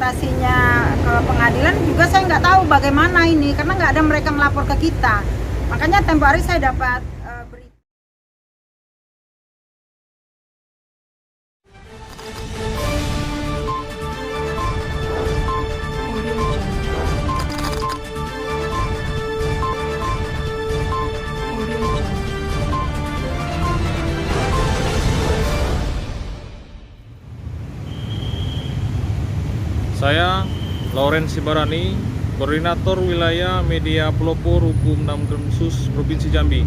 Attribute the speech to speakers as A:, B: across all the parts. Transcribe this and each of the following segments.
A: representasinya ke pengadilan juga saya nggak tahu bagaimana ini, karena nggak ada mereka melapor ke kita. Makanya tempo hari saya dapat berita.
B: Saya Lawrence Sibarani, Koordinator Wilayah Media Pelopor Hukum Damkrimsus Provinsi Jambi.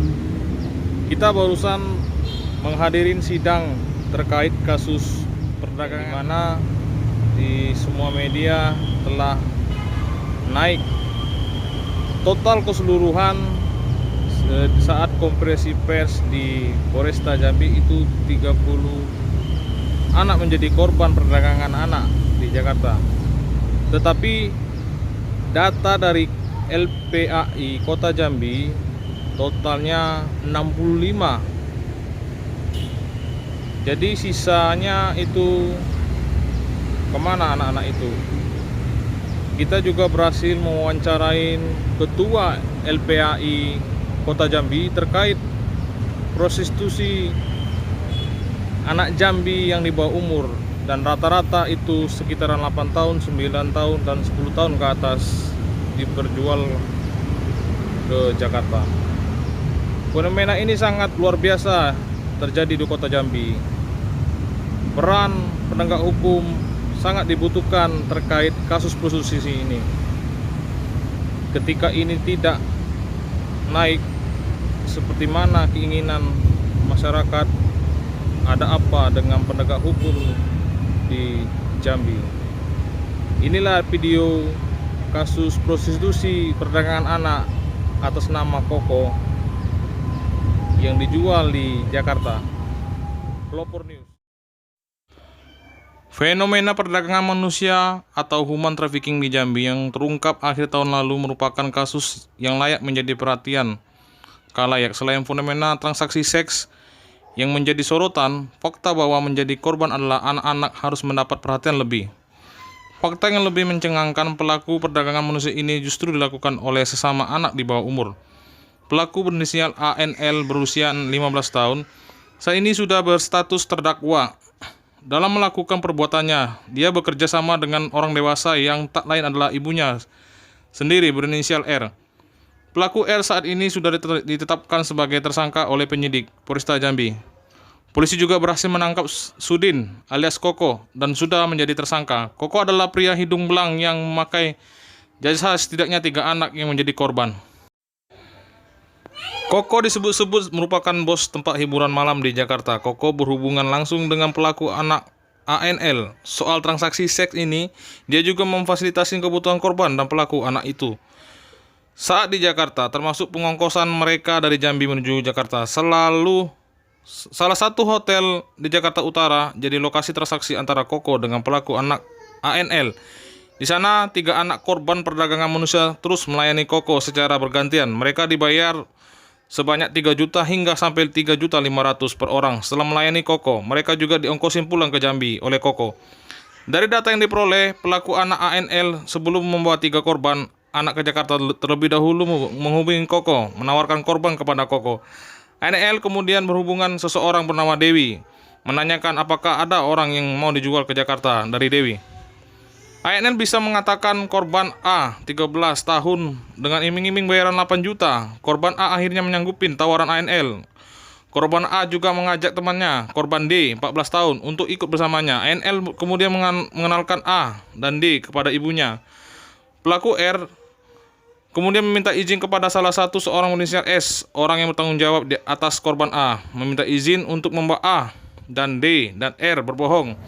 B: Kita barusan menghadirin sidang terkait kasus perdagangan, di mana di semua media telah naik total keseluruhan saat konferensi pers di Polresta Jambi itu 30 anak menjadi korban perdagangan anak di Jakarta. Tetapi data dari LPAI Kota Jambi totalnya 65. Jadi sisanya itu kemana anak-anak itu? Kita juga berhasil mewawancarain Ketua LPAI Kota Jambi terkait prostitusi anak Jambi yang di bawah umur, dan rata-rata itu sekitaran 8 tahun, 9 tahun, dan 10 tahun ke atas diperjual ke Jakarta. Fenomena ini sangat luar biasa terjadi di Kota Jambi. Peran penegak hukum sangat dibutuhkan terkait kasus prostitusi ini. Ketika ini tidak naik seperti mana keinginan masyarakat, ada apa dengan penegak hukum di Jambi. Inilah video kasus prostitusi perdagangan anak atas nama Koko yang dijual di Jakarta. Pelopor News. Fenomena perdagangan manusia atau human trafficking di Jambi yang terungkap akhir tahun lalu merupakan kasus yang layak menjadi perhatian khalayak. Selain fenomena transaksi seks yang menjadi sorotan, fakta bahwa menjadi korban adalah anak-anak harus mendapat perhatian lebih. Fakta yang lebih mencengangkan, pelaku perdagangan manusia ini justru dilakukan oleh sesama anak di bawah umur. Pelaku berinisial ANL berusia 15 tahun, saat ini sudah berstatus terdakwa. Dalam melakukan perbuatannya, dia bekerja sama dengan orang dewasa yang tak lain adalah ibunya sendiri berinisial R. Pelaku R saat ini sudah ditetapkan sebagai tersangka oleh penyidik Polresta Jambi. Polisi juga berhasil menangkap Sudin alias Koko dan sudah menjadi tersangka. Koko adalah pria hidung belang yang memakai jasa setidaknya 3 anak yang menjadi korban. Koko disebut-sebut merupakan bos tempat hiburan malam di Jakarta. Koko berhubungan langsung dengan pelaku anak ANL. Soal transaksi seks ini, dia juga memfasilitasi kebutuhan korban dan pelaku anak itu. Saat di Jakarta, termasuk pengongkosan mereka dari Jambi menuju Jakarta, salah satu hotel di Jakarta Utara jadi lokasi transaksi antara Koko dengan pelaku anak ANL. Di sana 3 anak korban perdagangan manusia terus melayani Koko secara bergantian. Mereka dibayar sebanyak 3 juta hingga sampai 3.500.000 per orang. Setelah melayani Koko, mereka juga diongkosin pulang ke Jambi oleh Koko. Dari data yang diperoleh, pelaku anak ANL sebelum membawa 3 korban anak ke Jakarta terlebih dahulu menghubungi Koko, menawarkan korban kepada Koko. ANL kemudian berhubungan seseorang bernama Dewi, menanyakan apakah ada orang yang mau dijual ke Jakarta dari Dewi. ANL bisa mengatakan korban A 13 tahun dengan iming-iming bayaran 8 juta. Korban A akhirnya menyanggupin tawaran ANL. Korban A juga mengajak temannya, korban D 14 tahun, untuk ikut bersamanya. ANL kemudian mengenalkan A dan D kepada ibunya. Pelaku R kemudian meminta izin kepada salah satu seorang berinisial S, orang yang bertanggung jawab di atas korban A, meminta izin untuk membawa A dan D dan R berbohong,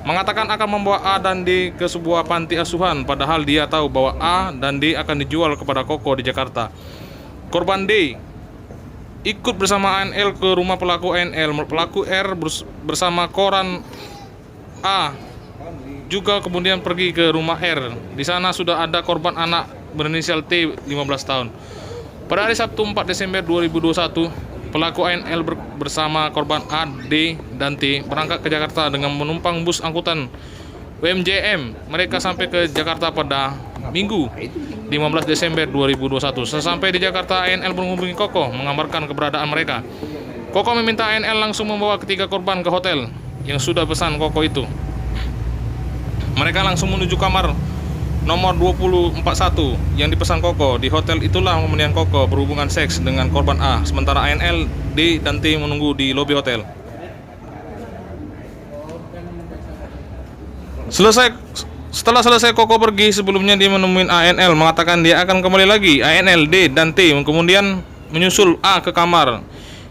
B: mengatakan akan membawa A dan D ke sebuah panti asuhan, padahal dia tahu bahwa A dan D akan dijual kepada Koko di Jakarta. Korban D ikut bersama ANL ke rumah pelaku ANL. Pelaku R bersama koran A juga kemudian pergi ke rumah R. Di sana sudah ada korban anak berinisial T 15 tahun. Pada hari Sabtu 4 Desember 2021, pelaku ANL bersama korban A, D, dan T berangkat ke Jakarta dengan menumpang bus angkutan UMJM. Mereka sampai ke Jakarta pada Minggu 15 Desember 2021. Sesampai di Jakarta, ANL menghubungi Koko mengabarkan keberadaan mereka. Koko meminta ANL langsung membawa ketiga korban ke hotel yang sudah pesan Koko itu. Mereka langsung menuju kamar nomor 2041 yang dipesan Koko. Di hotel itulah kemudian Koko berhubungan seks dengan korban A, sementara ANL, D, dan T menunggu di lobi hotel. Setelah selesai Koko pergi, sebelumnya dia menemui ANL mengatakan dia akan kembali lagi. ANL, D, dan T kemudian menyusul A ke kamar.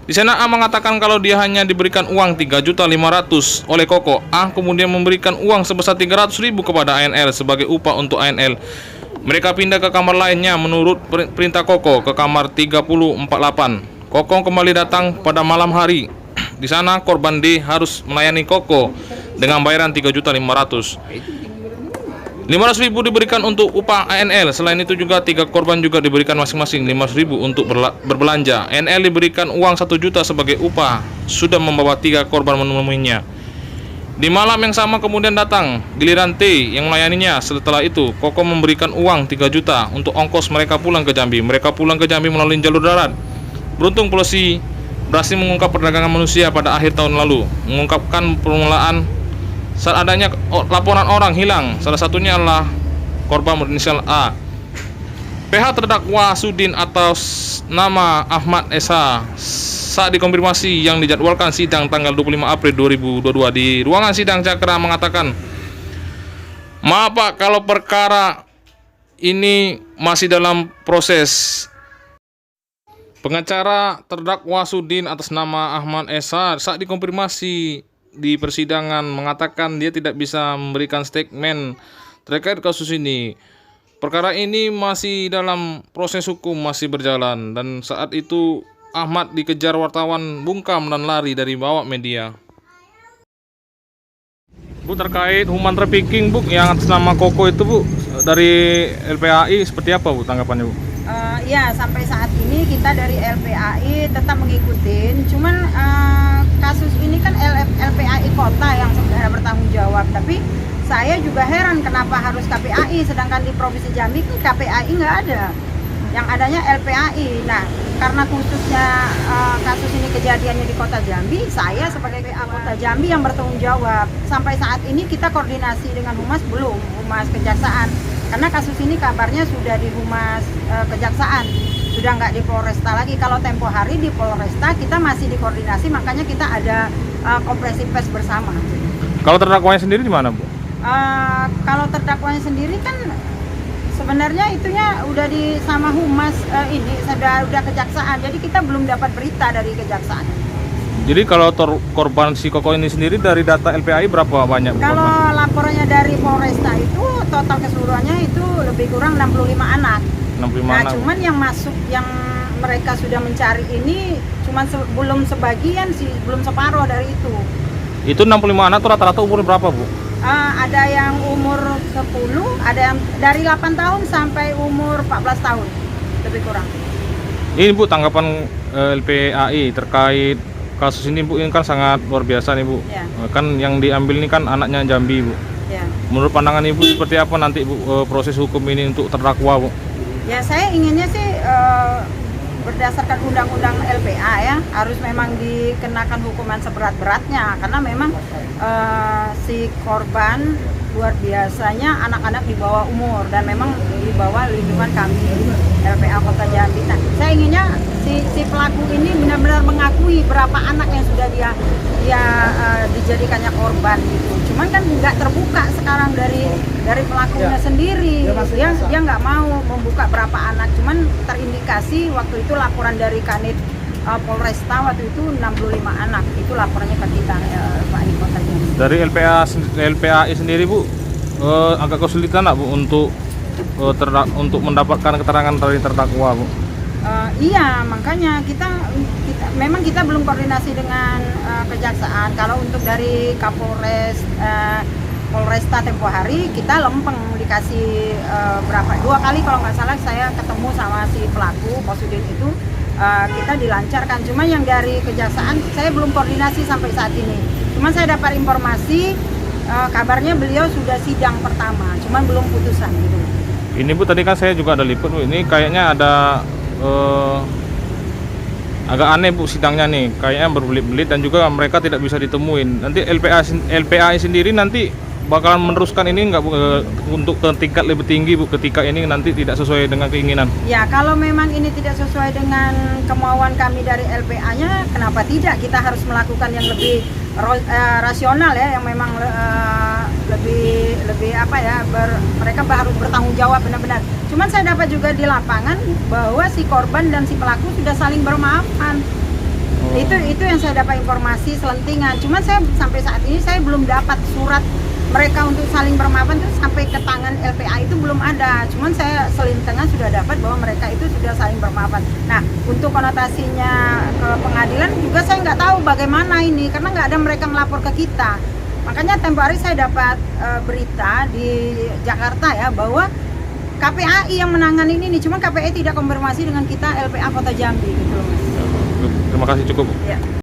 B: Di sana A mengatakan kalau dia hanya diberikan uang 3.500.000 oleh Koko. A kemudian memberikan uang sebesar 300.000 kepada ANL sebagai upah untuk ANL. Mereka pindah ke kamar lainnya menurut perintah Koko ke kamar 3048. Koko kembali datang pada malam hari. Di sana korban D harus melayani Koko dengan bayaran 3.500.000. 500.000 diberikan untuk upah ANL. Selain itu juga tiga korban juga diberikan masing-masing 500.000 untuk berbelanja. ANL diberikan uang 1 juta sebagai upah. Sudah membawa 3 korban menemuinya. Di malam yang sama kemudian datang giliran T yang melayaninya. Setelah itu Koko memberikan uang 3 juta untuk ongkos mereka pulang ke Jambi. Mereka pulang ke Jambi melalui jalur darat. Beruntung polisi berhasil mengungkap perdagangan manusia pada akhir tahun lalu. Mengungkapkan permulaan saat adanya laporan orang hilang, salah satunya adalah korban berinisial A. PH terdakwa Sudin atau nama Ahmad Esa saat dikonfirmasi yang dijadwalkan sidang tanggal 25 April 2022 di ruangan sidang Cakra mengatakan, "Maaf Pak, kalau perkara ini masih dalam proses." Pengacara terdakwa Sudin atas nama Ahmad Esa saat dikonfirmasi di persidangan mengatakan dia tidak bisa memberikan statement terkait kasus ini. Perkara ini masih dalam proses hukum, masih berjalan, dan saat itu Ahmad dikejar wartawan bungkam dan lari dari bawah media. Bu, terkait human trafficking Bu yang atas nama Koko itu Bu, dari LPAI seperti apa Bu tanggapannya Bu?
A: Ya, sampai saat ini kita dari LPAI tetap mengikuti. Cuman kasus ini kan LPAI kota yang sebenarnya bertanggung jawab. Tapi saya juga heran kenapa harus KPAI, sedangkan di Provinsi Jambi kan KPAI nggak ada. Yang adanya LPAI. Nah, karena khususnya kasus ini kejadiannya di Kota Jambi, saya sebagai PA Kota Jambi yang bertanggung jawab. Sampai saat ini kita koordinasi dengan Humas belum, Humas Kejaksaan. Karena kasus ini kabarnya sudah di Humas Kejaksaan, sudah nggak di Polresta lagi. Kalau tempo hari di Polresta kita masih dikoordinasi, makanya kita ada konferensi pers bersama.
B: Kalau terdakwanya sendiri di mana Bu?
A: Kalau terdakwanya sendiri kan sebenarnya itunya udah di sama Humas ini udah Kejaksaan, jadi kita belum dapat berita dari Kejaksaan.
B: Jadi kalau korban si Koko ini sendiri dari data LPAI berapa banyak?
A: Kalau laporannya dari Polresta itu total keseluruhannya itu lebih kurang 65 anak.
B: 65
A: nah,
B: anak.
A: Cuman yang masuk yang mereka sudah mencari ini cuman belum sebagian sih, belum separuh dari itu.
B: Itu 65 anak tuh rata-rata umur berapa Bu?
A: Ada yang umur 10, ada yang dari 8 tahun sampai umur 14 tahun, lebih kurang.
B: Ini Bu tanggapan LPAI terkait kasus ini Bu, ini kan sangat luar biasa nih Bu.
A: Ya.
B: Kan yang diambil ini kan anaknya Jambi Bu.
A: Ya.
B: Menurut pandangan Ibu seperti apa nanti Bu proses hukum ini untuk terdakwa Bu?
A: Ya, saya inginnya sih berdasarkan undang-undang LPA ya, harus memang dikenakan hukuman seberat-beratnya karena memang si korban luar biasanya anak-anak di bawah umur dan memang di bawah lindungan kami LPA Kota Jambi. Nah, saya inginnya si pelaku ini benar-benar mengakui berapa anak yang sudah dia dijadikannya korban gitu. Cuman kan nggak terbuka sekarang dari pelakunya sendiri. Dia nggak mau membuka berapa anak. Cuman terindikasi waktu itu laporan dari Kanit Polresta waktu itu 65 anak. Itu laporannya ke kita Pak Kota Jambi.
B: Dari LPAI sendiri Bu, agak kesulitan nggak Bu untuk mendapatkan keterangan dari terdakwa Bu?
A: Iya, makanya kita memang kita belum koordinasi dengan Kejaksaan. Kalau untuk dari Kapolres Polresta tempo hari kita lempeng dikasih berapa 2 kali kalau nggak salah saya ketemu sama si pelaku Posudin itu kita dilancarkan. Cuma yang dari Kejaksaan saya belum koordinasi sampai saat ini. Cuma saya dapat informasi kabarnya beliau sudah sidang pertama, cuman belum putusan gitu.
B: Ini Bu, tadi kan saya juga ada liput Bu, ini kayaknya ada agak aneh Bu sidangnya nih, kayaknya berbelit-belit dan juga mereka tidak bisa ditemuin. Nanti LPA sendiri nanti bakalan meneruskan ini nggak Bu, untuk ke tingkat lebih tinggi Bu, ketika ini nanti tidak sesuai dengan keinginan?
A: Ya, kalau memang ini tidak sesuai dengan kemauan kami dari LPA-nya, kenapa tidak? Kita harus melakukan yang lebih rasional ya, yang memang lebih apa ya, mereka harus bertanggung jawab benar-benar. Cuman saya dapat juga di lapangan bahwa si korban dan si pelaku sudah saling bermaafan. Itu yang saya dapat informasi selentingan. Cuman saya sampai saat ini saya belum dapat surat mereka untuk saling bermaafan itu sampai ke tangan LPA itu belum ada. Cuman saya selintingan sudah dapat bahwa mereka itu sudah saling bermaafan. Nah, untuk konotasinya ke pengadilan juga saya nggak tahu bagaimana ini, karena nggak ada mereka melapor ke kita. Makanya tempo hari saya dapat berita di Jakarta ya, bahwa KPAI yang menangani ini, cuman KPAI tidak konfirmasi dengan kita LPA Kota Jambi gitu.
B: Terima kasih, cukup Bu.
A: Ya.